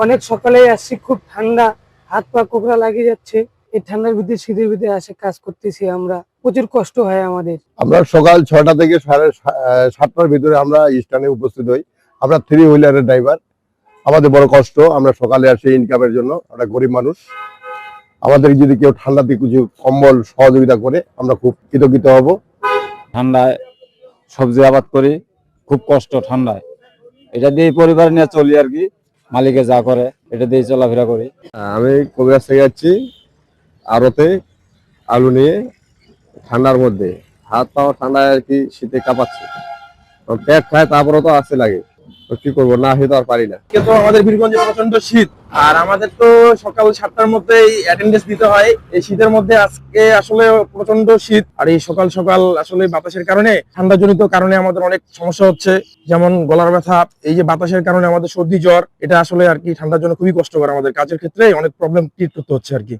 অনেক সকালেই আসছি, খুব ঠান্ডা, হাত পা কোকড়া লাগিয়ে যাচ্ছে। এই ঠান্ডার ভিতরে শীতের ভিতরে আসে কাজ করতেছি আমরা, প্রচুর কষ্ট হয় আমাদের। আমরা সকাল 6টা থেকে 7টার ভিতরে আমরা স্ট্যান্ডে উপস্থিত হই। আমরা 3 হুইলারের ড্রাইভার। আমাদের বড় কষ্ট, আমরা সকালে আসি ইনকামের জন্য, আমরা গরিব মানুষ। আমাদের যদি কেউ ঠান্ডাতে কিছু কম্বল সহযোগিতা করে আমরা খুব কৃতজ্ঞ হব। ঠান্ডায় সবজি আবাদ করি, খুব কষ্ট ঠান্ডায়, এটা দিয়ে পরিবার নিয়ে চলি আর কি। মালিকে যা করে এটা দিয়ে চলাফেরা করি। আমি কবিরাজ থেকে যাচ্ছি আড়তে আলু নিয়ে, ঠান্ডার মধ্যে হাত পাওয়া ঠান্ডায় আর কি, শীতে কাঁপাচ্ছে, পেট খায়, তারপরে তো আসতে লাগে, তো কি করবো, না খেতে আর পারি না। কিন্তু আমাদের বীরগঞ্জে প্রচন্ড শীত, আর আমাদের তো সকাল 7টার মধ্যেই অ্যাটেন্ডেন্স দিতে হয়। এই শীতের মধ্যে আজকে আসলে প্রচন্ড শীত, আর এই সকাল সকাল আসলে বাতাসের কারণে, ঠান্ডাজনিত কারণে আমাদের অনেক সমস্যা হচ্ছে, যেমন গলার ব্যথা। এই যে বাতাসের কারণে আমাদের সর্দি জ্বর, এটা আসলে আর কি ঠান্ডার জন্য খুবই কষ্টকর। আমাদের কাজের ক্ষেত্রে অনেক প্রবলেম ক্রিয়েট করতে হচ্ছে আর কি।